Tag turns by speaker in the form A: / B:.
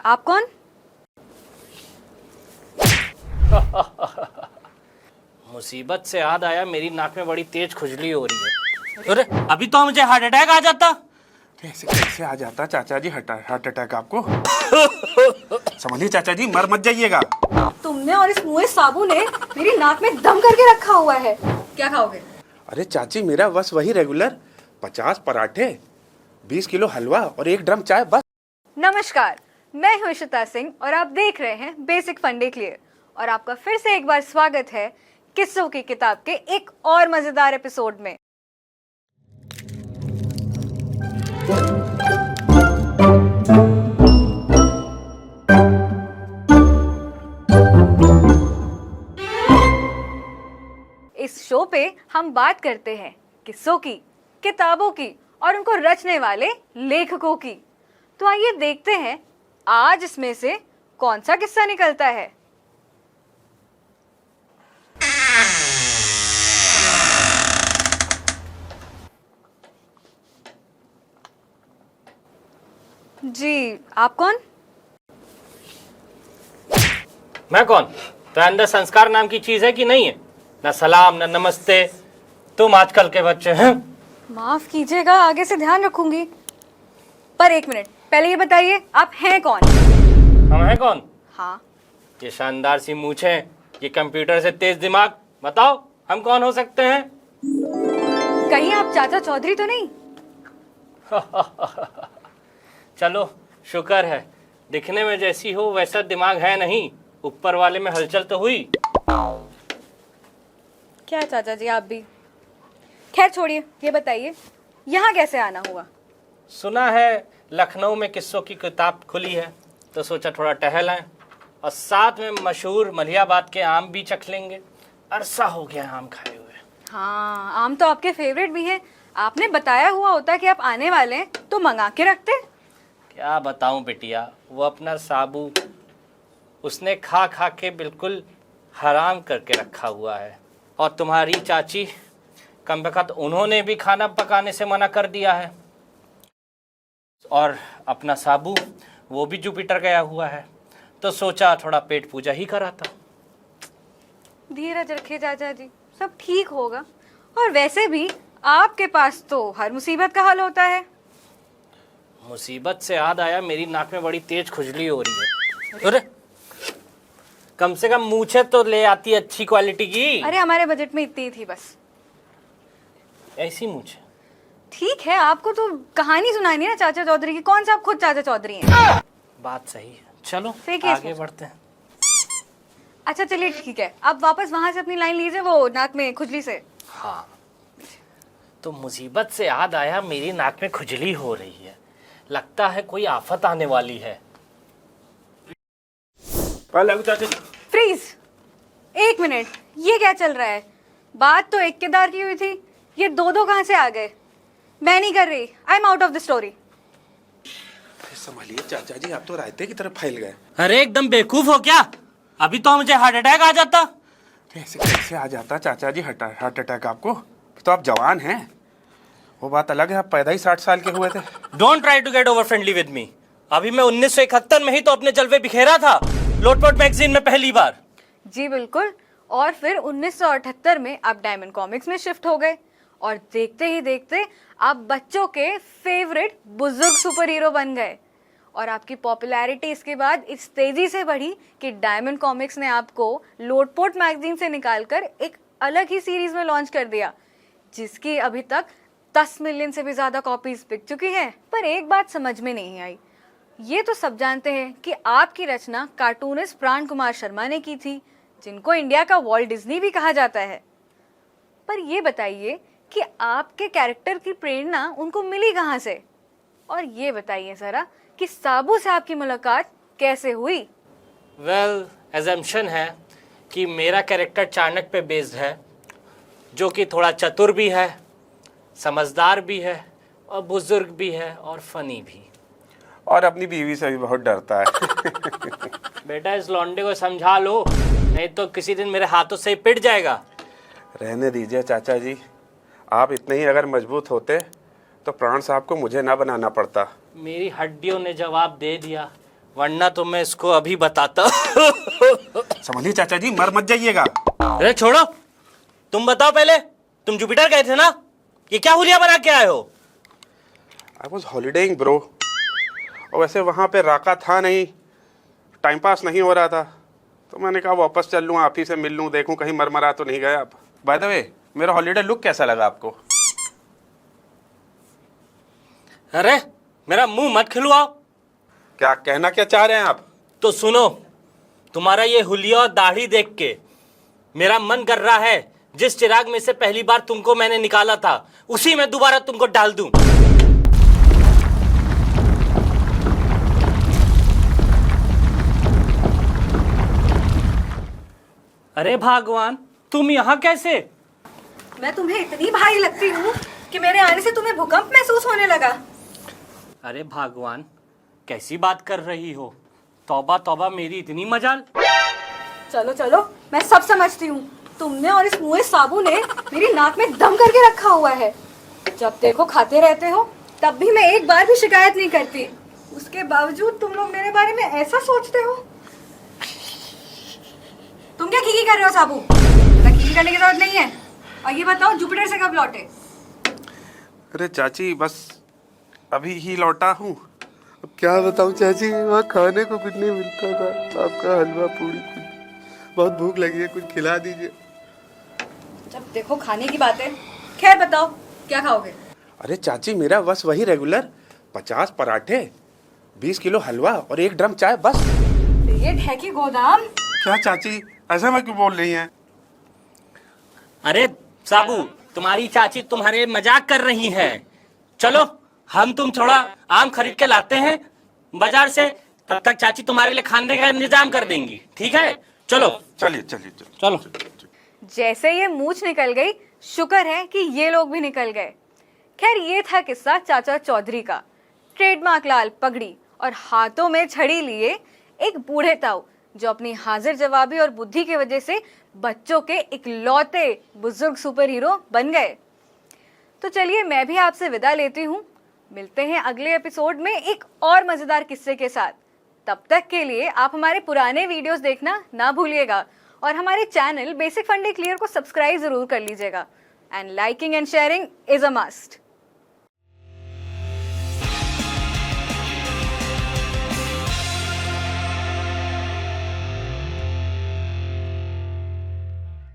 A: आप कौन?
B: मुसीबत से याद आया, मेरी नाक में बड़ी तेज खुजली हो रही है। अरे अभी तो मुझे हार्ट अटैक आ जाता।
C: कैसे कैसे आ जाता चाचा जी हार्ट अटैक आपको? समझिए चाचा जी, मर मत जाइएगा।
A: तुमने और इस मुँह साबू ने मेरी नाक में दम करके रखा हुआ है। क्या खाओगे?
C: अरे चाची, मेरा बस वही रेगुलर 50 पराठे, 20 किलो हलवा और 1 ड्रम चाय बस।
A: नमस्कार, मैं हूं इशिता सिंह और आप देख रहे हैं बेसिक फंडे क्लियर। और आपका फिर से एक बार स्वागत है किस्सों की किताब के एक और मजेदार एपिसोड में। इस शो पे हम बात करते हैं किस्सों की, किताबों की और उनको रचने वाले लेखकों की। तो आइए देखते हैं आज इसमें से कौन सा किस्सा निकलता है। जी, आप कौन?
B: मैं कौन? तो अंदर संस्कार नाम की चीज है कि नहीं है? ना सलाम ना नमस्ते। तुम आजकल के बच्चे हैं।
A: माफ कीजिएगा, आगे से ध्यान रखूंगी। पर एक मिनट, पहले ये बताइए आप हैं कौन?
B: हम हैं कौन?
A: हाँ,
B: ये शानदार सी मूछें, ये कंप्यूटर से तेज दिमाग, बताओ हम कौन हो सकते हैं?
A: कहीं आप चाचा चौधरी तो नहीं?
B: चलो शुक्र है, दिखने में जैसी हो वैसा दिमाग है नहीं। ऊपर वाले में हलचल तो हुई।
A: क्या चाचा जी आप भी? खैर छोड़िए, ये बताइए यहाँ कैसे आना हुआ?
B: सुना है लखनऊ में किस्सों की किताब खुली है, तो सोचा थोड़ा टहल आएं और साथ में मशहूर मलिहाबाद के आम भी चख लेंगे। अरसा हो गया आम खाए हुए।
A: हाँ, आम तो आपके फेवरेट भी हैं। आपने बताया हुआ होता कि आप आने वाले हैं तो मंगा के रखते।
B: क्या बताऊं बिटिया, वो अपना साबू उसने खा खा के बिल्कुल हराम करके रखा हुआ है। और तुम्हारी चाची कमबख्त, उन्होंने भी खाना पकाने से मना कर दिया है। और अपना साबू वो भी जुपिटर गया हुआ है, तो सोचा थोड़ा पेट पूजा ही कराता।
A: धीरज रखिए चाचा जी, सब ठीक होगा। और वैसे भी आपके पास तो हर मुसीबत का हल होता है।
B: मुसीबत से याद आया, मेरी नाक में बड़ी तेज खुजली हो रही है। अरे कम से कम मूछे तो ले आती अच्छी क्वालिटी की।
A: अरे हमारे बजट में इतनी ही थी बस।
B: ऐसी मूछे
A: ठीक है, आपको तो कहानी सुनानी है ना चाचा चौधरी की। कौन सा आप खुद चाचा चौधरी हैं?
B: बात सही है। चलो
A: फेंकिए
B: आगे
A: इसको।
B: बढ़ते हैं।
A: अच्छा चलिए ठीक है, अब वापस वहां से अपनी लाइन लीजिए, वो नाक में खुजली से।
B: हाँ, तो मुसीबत से याद आया, मेरी नाक में खुजली हो रही है। लगता है कोई आफत आने वाली है।
A: फ्रीज, एक मिनट, ये क्या चल रहा है? बात तो एक किरदार की हुई थी, ये दो दो कहां से आ गए? मैं नहीं कर रही, I am out of the story.
C: संभालिए चाचा जी, आप तो रायते की तरफ फैल गए।
B: अरे एकदम बेवकूफ हो क्या? अभी तो मुझे हार्ट अटैक आ जाता।
C: कैसे कैसे आ जाता चाचा जी हार्ट अटैक आपको? तो आप जवान हैं, वो बात अलग है, आप पैदा ही 60 साल के हुए थे।
B: Don't try to get over friendly with me. अभी मैं 1971 में ही तो अपने जलवे बिखेरा था, लोटपोट मैगजीन में पहली बार।
A: जी बिल्कुल। और फिर 1978 में आप डायमंड कॉमिक्स में शिफ्ट हो गए और देखते ही देखते आप बच्चों के फेवरेट बुजुर्ग सुपर हीरो बन गए। और आपकी पॉपुलैरिटी इसके बाद इस तेजी से बढ़ी कि डायमंड कॉमिक्स ने आपको लोटपोट मैगजीन से निकालकर एक अलग ही सीरीज में लॉन्च कर दिया, जिसकी अभी तक 10 मिलियन से भी ज्यादा कॉपीज बिक चुकी हैं। पर एक बात समझ में नहीं आई। ये तो सब जानते हैं कि आपकी रचना कार्टूनिस्ट प्राण कुमार शर्मा ने की थी, जिनको इंडिया का वॉल्ट डिज्नी भी कहा जाता है। पर ये बताइए कि आपके कैरेक्टर की प्रेरणा उनको मिली कहाँ से? और ये बताइए जरा कि साबू से आपकी मुलाकात कैसे हुई?
B: वेल, एजम्पशन है कि मेरा कैरेक्टर चाणक्य पे बेस्ड है, जो कि थोड़ा चतुर भी है, समझदार भी है और बुजुर्ग भी है और फनी भी।
C: और अपनी बीवी से भी बहुत डरता है।
B: बेटा इस लौंडे को समझा लो, नहीं तो किसी दिन मेरे हाथों से ही पिट जाएगा।
C: रहने दीजिए चाचा जी, आप इतने ही अगर मजबूत होते तो प्राण साहब को मुझे ना बनाना पड़ता।
B: मेरी हड्डियों ने जवाब दे दिया, वरना तो मैं इसको अभी बताता।
C: समझिए चाचा जी, मर मत जाइएगा।
B: अरे छोड़ो, तुम बताओ पहले, तुम जुपिटर गए थे ना, ये क्या हुलिया बना के आए हो?
C: आई वॉज हॉलीडेइंग ब्रो, और वैसे वहाँ पे राका था नहीं, टाइम पास नहीं हो रहा था, तो मैंने कहा वापस चल लूँ, आप ही से मिल लूँ, देखूँ कहीं मरमरा तो नहीं गए आप। बाय द वे, मेरा हॉलीडे लुक कैसा लगा आपको?
B: अरे मेरा मुंह मत खिलवाओ।
C: क्या कहना क्या चाह रहे हैं आप?
B: तो सुनो, तुम्हारा ये हुलिया और दाढ़ी देख के मेरा मन कर रहा है जिस चिराग में से पहली बार तुमको मैंने निकाला था, उसी में दोबारा तुमको डाल दूं। अरे भगवान, तुम यहाँ कैसे?
A: मैं तुम्हें इतनी भारी लगती हूँ कि मेरे आने से तुम्हें भूकंप महसूस होने लगा।
B: अरे भगवान, कैसी बात कर रही हो? तौबा तौबा, मेरी इतनी मजाल।
A: चलो चलो, मैं सब समझती हूँ। तुमने और इस मुँहे साबू ने मेरी नाक में दम करके रखा हुआ है। जब देखो खाते रहते हो, तब भी मैं एक बार भी शिकायत नहीं करती। उसके बावजूद तुम लोग मेरे बारे में ऐसा सोचते हो। तुम क्या खीखी कर रहे हो साबू? खीखी करने की जरूरत नहीं है। और ये बताओ, जुपिटर से कब लौटे?
C: अरे चाची, बस अभी ही लौटा हूँ। अब क्या बताऊँ चाची, वहाँ खाने को कुछ नहीं मिलता था, आपका हलवा पूड़ी कुछ, बहुत भूख लगी है, कुछ खिला दीजिए।
A: जब देखो खाने की बात है। खैर बताओ, क्या खाओगे?
C: अरे चाची, मेरा बस वही रेगुलर 50 पराठे, 20 किलो हलवा और 1 ड्रम चाय, बस।
A: पेट है कि गोदाम?
C: क्या चाची, ऐसा मैं क्यों बोल रही हैं?
B: अरे साबू, तुम्हारी चाची तुम्हारे मजाक कर रही है। चलो हम तुम थोड़ा आम खरीद के लाते हैं बाजार से, तब तक चाची तुम्हारे लिए खाने का इंतजाम कर देंगी, ठीक है? चलो
C: चलिए चलिए
B: चलो।
A: जैसे ये मूछ निकल गई, शुक्र है कि ये लोग भी निकल गए। खैर, ये था किस्सा चाचा चौधरी का। ट्रेडमार्क लाल पगड़ी और हाथों में छड़ी लिए एक बूढ़े ताऊ, जो अपनी हाजिर जवाबी और बुद्धि की वजह से बच्चों के इकलौते बुजुर्ग सुपर हीरो बन गए। तो चलिए, मैं भी आपसे विदा लेती हूँ। मिलते हैं अगले एपिसोड में एक और मजेदार किस्से के साथ। तब तक के लिए आप हमारे पुराने वीडियोस देखना ना भूलिएगा, और हमारे चैनल बेसिक फंडे क्लियर को सब्सक्राइब जरूर कर लीजिएगा। And liking and sharing is a must.